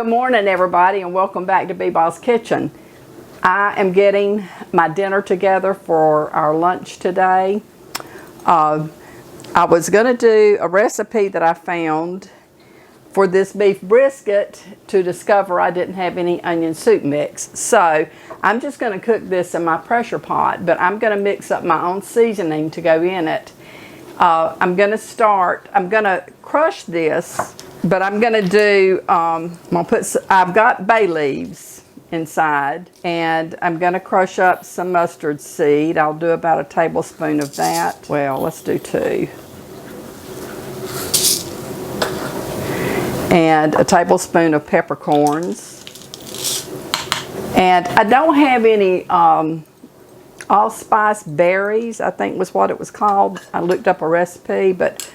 Good morning, everybody, and welcome back to B-Ball's Kitchen. I am getting my dinner together for our lunch today. I was going to do a recipe that I found for this beef brisket to discover I didn't have any onion soup mix. So I'm just going to cook this in my pressure pot, but I'm going to mix up my own seasoning to go in it. I'm going to crush this, but I'm going to do, I've got bay leaves inside, and I'm going to crush up some mustard seed. I'll do about a tablespoon of that. Well, let's do 2. And a tablespoon of peppercorns. And I don't have any allspice berries, I think was what it was called. I looked up a recipe, but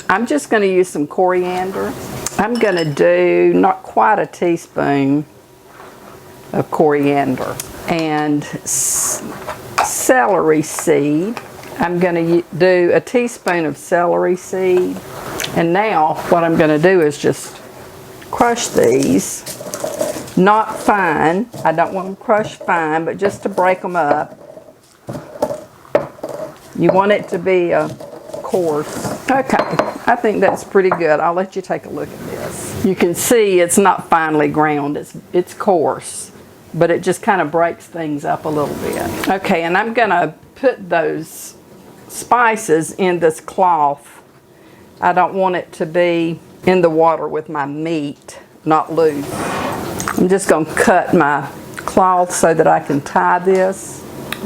I'm just going to use some coriander. I'm going to do not quite a teaspoon of coriander. And celery seed. I'm going to do a teaspoon of celery seed. And now what I'm going to do is just crush these. Not fine. I don't want them crushed fine, but just to break them up. You want it to be coarse. Okay, I think that's pretty good. I'll let you take a look at this. You can see it's not finely ground. It's coarse, but it just kind of breaks things up a little bit. Okay, and I'm going to put those spices in this cloth. I don't want it to be in the water with my meat, not loose. I'm just going to cut my cloth so that I can tie this.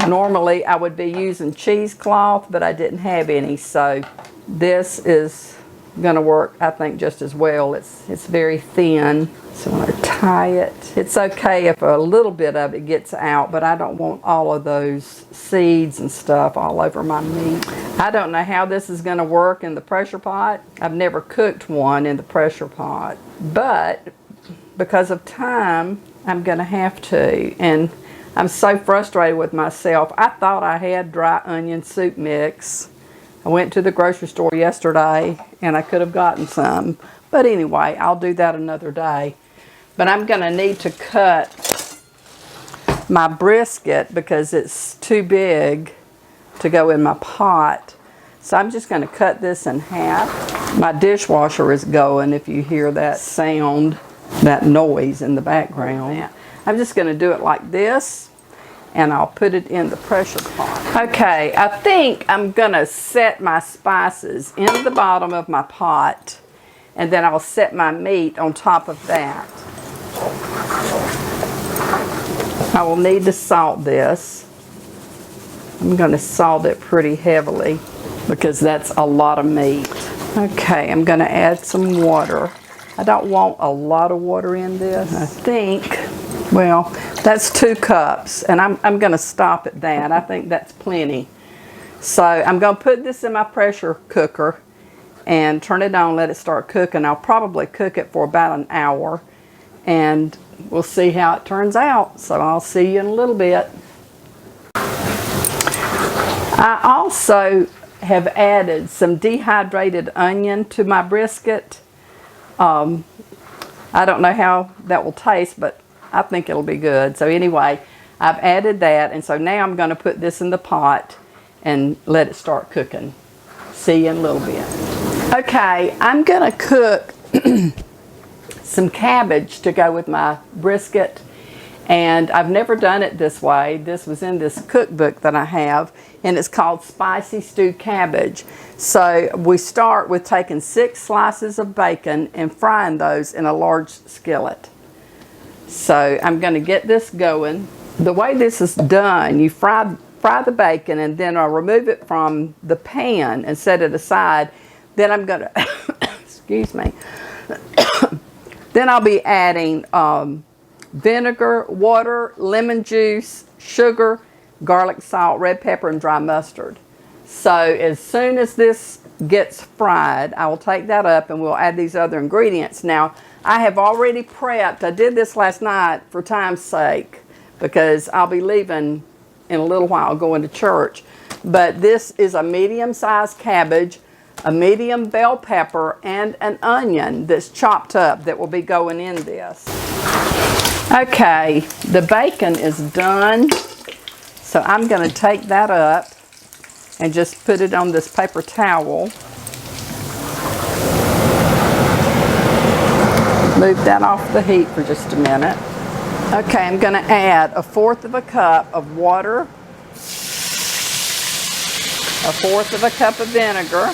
Normally I would be using cheesecloth, but I didn't have any, so this is going to work, I think, just as well. It's very thin, so I'm going to tie it. It's okay if a little bit of it gets out, but I don't want all of those seeds and stuff all over my meat. I don't know how this is going to work in the pressure pot. I've never cooked one in the pressure pot, but because of time, I'm going to have to. And I'm so frustrated with myself. I thought I had dry onion soup mix. I went to the grocery store yesterday and I could have gotten some. But anyway, I'll do that another day. But I'm going to need to cut my brisket because it's too big to go in my pot. So I'm just going to cut this in half. My dishwasher is going if you hear that sound, that noise in the background. I'm just going to do it like this, and I'll put it in the pressure pot. Okay, I think I'm going to set my spices in the bottom of my pot, and then I'll set my meat on top of that. I will need to salt this. I'm going to salt it pretty heavily because that's a lot of meat. Okay, I'm going to add some water. I don't want a lot of water in this. I think, well, that's 2 cups, and I'm going to stop at that. I think that's plenty. So I'm going to put this in my pressure cooker and turn it on, let it start cooking. I'll probably cook it for about an hour, and we'll see how it turns out. So I'll see you in a little bit. I also have added some dehydrated onion to my brisket. I don't know how that will taste, but I think it'll be good. So anyway, I've added that, and so now I'm going to put this in the pot and let it start cooking. See you in a little bit. Okay, I'm going to cook some cabbage to go with my brisket, and I've never done it this way. This was in this cookbook that I have, and it's called Spicy Stewed Cabbage. So we start with taking 6 slices of bacon and frying those in a large skillet. So I'm going to get this going. The way this is done, you fry the bacon, and then I'll remove it from the pan and set it aside. Then I'm going to, excuse me, then I'll be adding vinegar, water, lemon juice, sugar, garlic, salt, red pepper, and dry mustard. So as soon as this gets fried, I will take that up and we'll add these other ingredients. Now, I have already prepped. I did this last night for time's sake because I'll be leaving in a little while going to church. But this is a medium-sized cabbage. a medium bell pepper, and an onion that's chopped up that will be going in this. Okay, the bacon is done. So I'm going to take that up and just put it on this paper towel. Move that off the heat for just a minute. Okay, I'm going to add 1/4 cup of water, 1/4 cup of vinegar,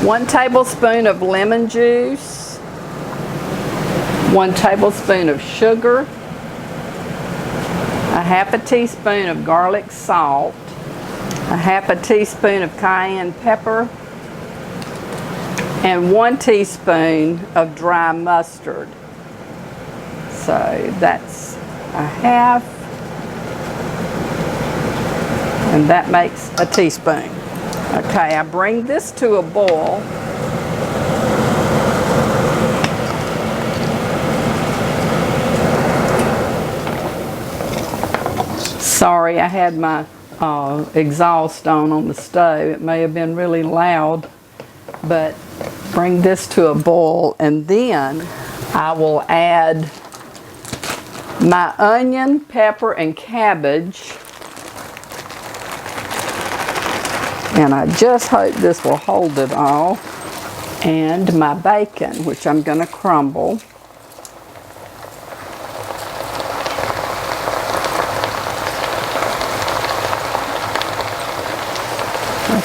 1 tablespoon of lemon juice, 1 tablespoon of sugar, 1/2 teaspoon of garlic salt, 1/2 teaspoon of cayenne pepper, and 1 teaspoon of dry mustard. So that's 1/2, and that makes a teaspoon. Okay, I bring this to a boil. Sorry, I had my exhaust on the stove. It may have been really loud, but bring this to a boil, and then I will add my onion, pepper, and cabbage. And I just hope this will hold it all. And my bacon, which I'm going to crumble.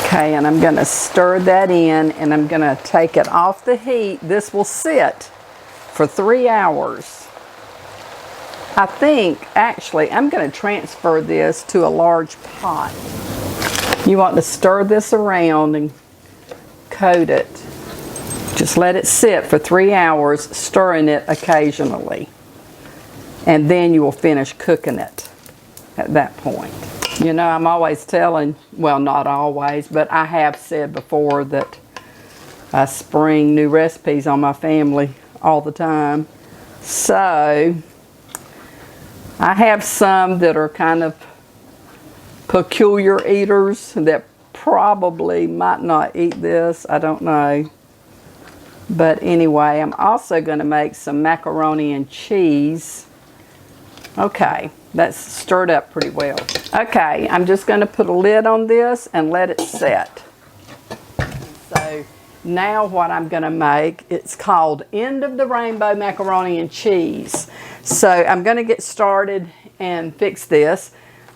Okay, and I'm going to stir that in, and I'm going to take it off the heat. This will sit for 3 hours. I think, actually, I'm going to transfer this to a large pot. You want to stir this around and coat it. Just let it sit for 3 hours, stirring it occasionally. And then you will finish cooking it at that point. You know, I'm always telling, well, not always, but I have said before that I spring new recipes on my family all the time. So, I have some that are kind of peculiar eaters that probably might not eat this. I don't know. But anyway, I'm also going to make some macaroni and cheese. Okay, that's stirred up pretty well. Okay, I'm just going to put a lid on this and let it set. So now what I'm going to make, it's called End of the Rainbow Macaroni and Cheese. So I'm going to get started and fix this.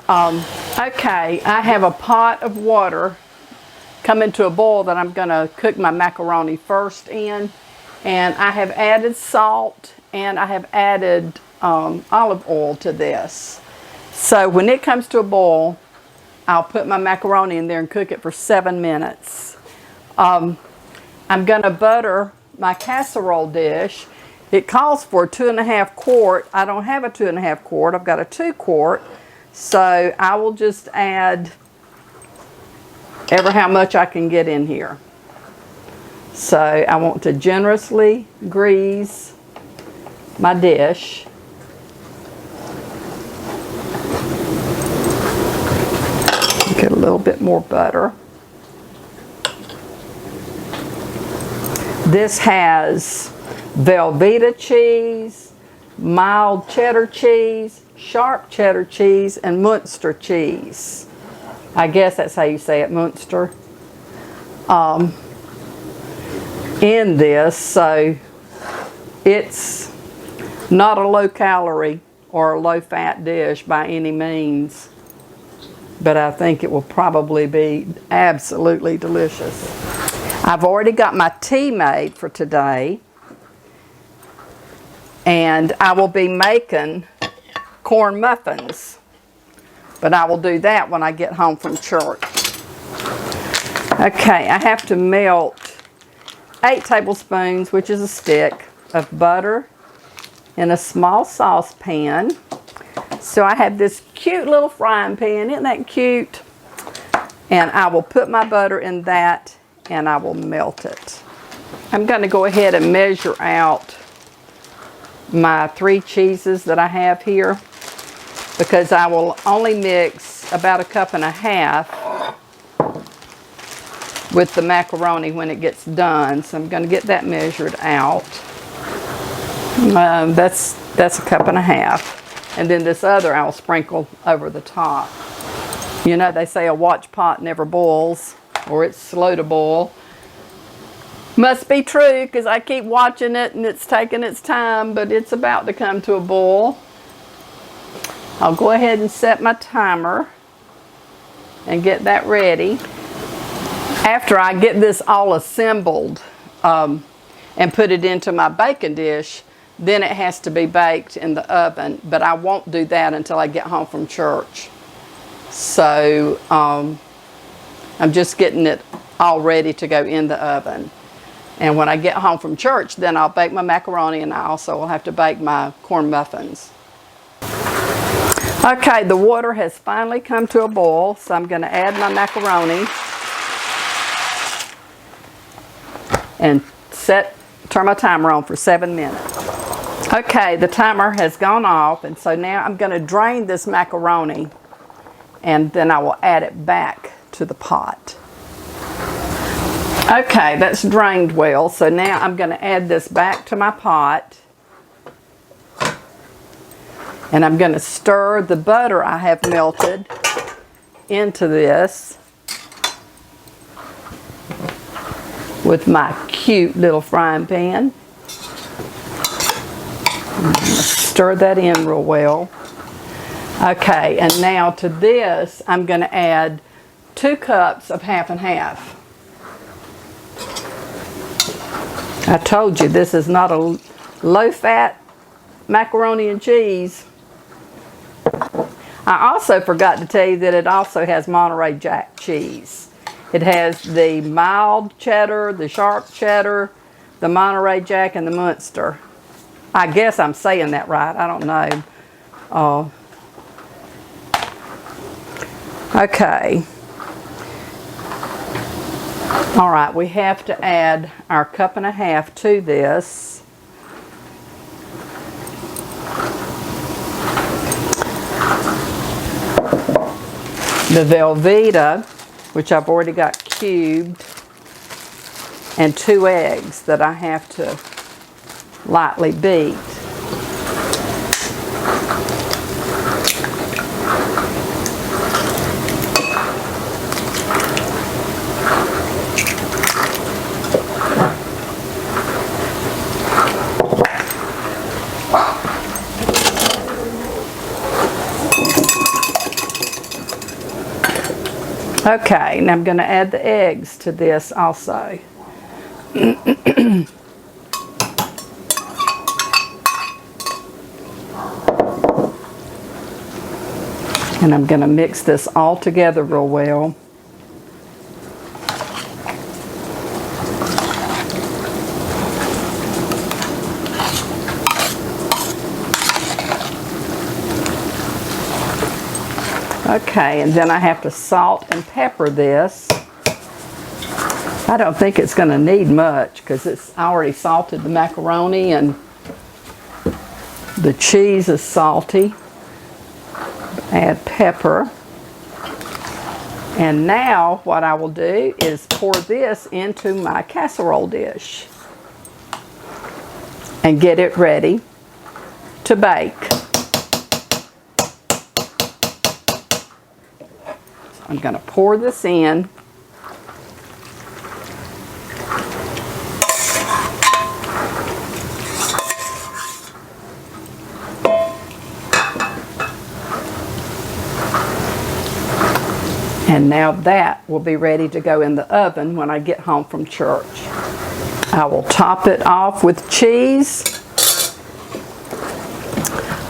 Okay, I have a pot of water coming to a boil that I'm going to cook my macaroni first in. And I have added salt, and I have added olive oil to this. So when it comes to a boil, I'll put my macaroni in there and cook it for 7 minutes. I'm going to butter my casserole dish. It calls for 2.5 quart. I don't have a 2.5 quart. I've got a 2 quart. So I will just add ever how much I can get in here. So I want to generously grease my dish. Get a little bit more butter. This has Velveeta cheese, mild cheddar cheese, sharp cheddar cheese, and Munster cheese. I guess that's how you say it, Munster. In this, so it's not a low calorie or a low fat dish by any means, but I think it will probably be absolutely delicious. I've already got my tea made for today, and I will be making corn muffins, but I will do that when I get home from church. Okay, I have to melt 8 tablespoons, which is a stick, of butter in a small saucepan. So I have this cute little frying pan. Isn't that cute? And I will put my butter in that, and I will melt it. I'm going to go ahead and measure out my 3 cheeses that I have here, because I will only mix about 1.5 cups with the macaroni when it gets done. So I'm going to get that measured out. That's 1.5 cups. And then this other I'll sprinkle over the top. You know, they say a watch pot never boils, or it's slow to boil. Must be true, because I keep watching it and it's taking its time, but it's about to come to a boil. I'll go ahead and set my timer and get that ready. After I get this all assembled and put it into my baking dish, then it has to be baked in the oven, but I won't do that until I get home from church. So I'm just getting it all ready to go in the oven. And when I get home from church, then I'll bake my macaroni, and I also will have to bake my corn muffins. Okay, the water has finally come to a boil, so I'm going to add my macaroni and turn my timer on for 7 minutes. Okay, the timer has gone off, and so now I'm going to drain this macaroni, and then I will add it back to the pot. Okay, that's drained well, so now I'm going to add this back to my pot. And I'm going to stir the butter I have melted into this with my cute little frying pan. Stir that in real well. Okay, and now to this, I'm going to add 2 cups of half and half. I told you this is not a low-fat macaroni and cheese. I also forgot to tell you that it also has Monterey Jack cheese. It has the mild cheddar, the sharp cheddar, the Monterey Jack, and the Munster. I guess I'm saying that right. I don't know. Okay. All right, we have to add our 1.5 cups to this. The Velveeta, which I've already got cubed, and 2 eggs that I have to lightly beat. Okay, and I'm going to add the eggs to this also. And I'm going to mix this all together real well. Okay, and then I have to salt and pepper this. I don't think it's going to need much because it's already salted the macaroni and the cheese is salty. Add pepper. And now what I will do is pour this into my casserole dish and get it ready to bake. I'm going to pour this in. And now that will be ready to go in the oven when I get home from church. I will top it off with cheese.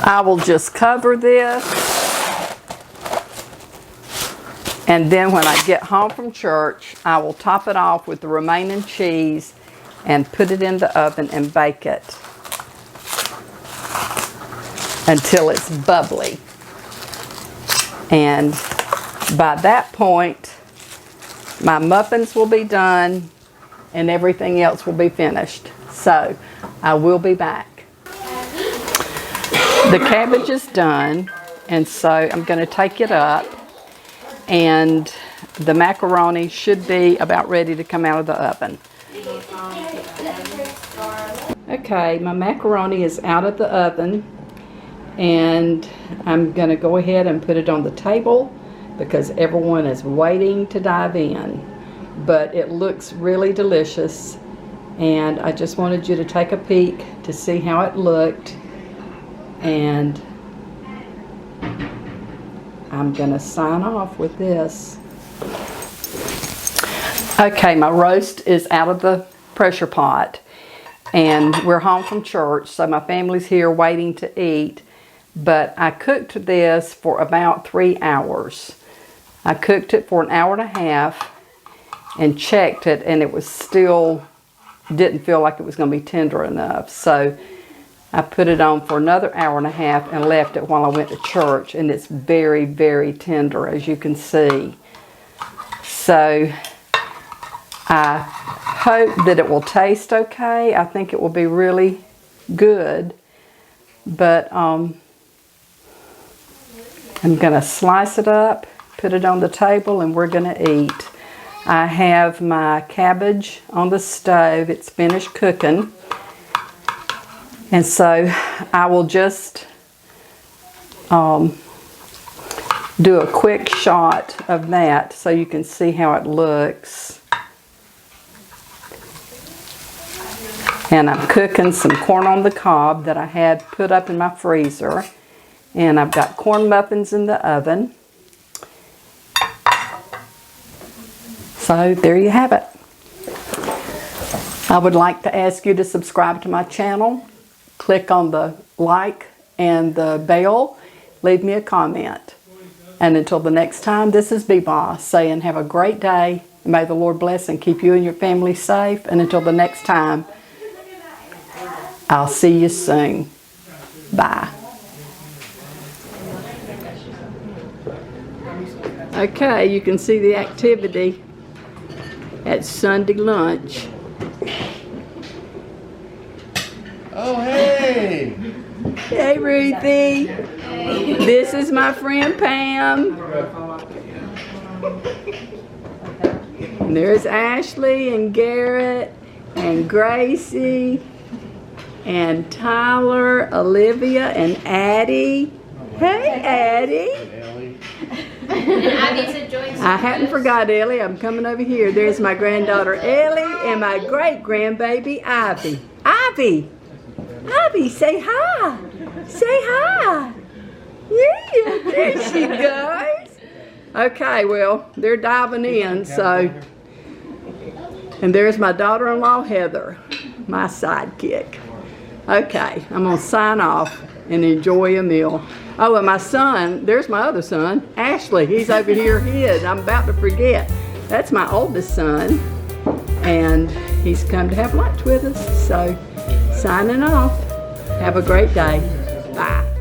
I will just cover this. And then when I get home from church, I will top it off with the remaining cheese and put it in the oven and bake it until it's bubbly. And by that point, my muffins will be done and everything else will be finished. So I will be back. The cabbage is done, and so I'm going to take it up and the macaroni should be about ready to come out of the oven. Okay, my macaroni is out of the oven, and I'm going to go ahead and put it on the table because everyone is waiting to dive in. But it looks really delicious, and I just wanted you to take a peek to see how it looked. And I'm going to sign off with this. Okay, my roast is out of the pressure pot, and we're home from church, so my family's here waiting to eat. But I cooked this for about 3 hours. I cooked it for an hour and a half and checked it, and it was still didn't feel like it was going to be tender enough. So I put it on for another hour and a half and left it while I went to church, and it's very, very tender, as you can see. So I hope that it will taste okay. I think it will be really good. But I'm going to slice it up, put it on the table, and we're going to eat. I have my cabbage on the stove. It's finished cooking. And so I will just do a quick shot of that so you can see how it looks. And I'm cooking some corn on the cob that I had put up in my freezer. And I've got corn muffins in the oven. So there you have it. I would like to ask you to subscribe to my channel. Click on the like and the bell. Leave me a comment. And until the next time, this is Beba saying have a great day. May the Lord bless and keep you and your family safe. And until the next time, I'll see you soon. Bye. Okay, you can see the activity at Sunday lunch. Oh, hey! Hey, Ruthie. This is my friend Pam. And there's Ashley and Garrett and Gracie and Tyler, Olivia, and Addie. Hey, Addie. I hadn't forgot Ellie. I'm coming over here. There's my granddaughter Ellie and my great grandbaby Ivy. Ivy! Ivy, say hi. Say hi. Yeah, there she goes. Okay, well, they're diving in, so. And there's my daughter-in-law Heather, my sidekick. Okay, I'm going to sign off and enjoy a meal. Oh, and my son, there's my other son, Ashley. He's over here hid. I'm about to forget. That's my oldest son, and he's come to have lunch with us. So, signing off. Have a great day. Bye.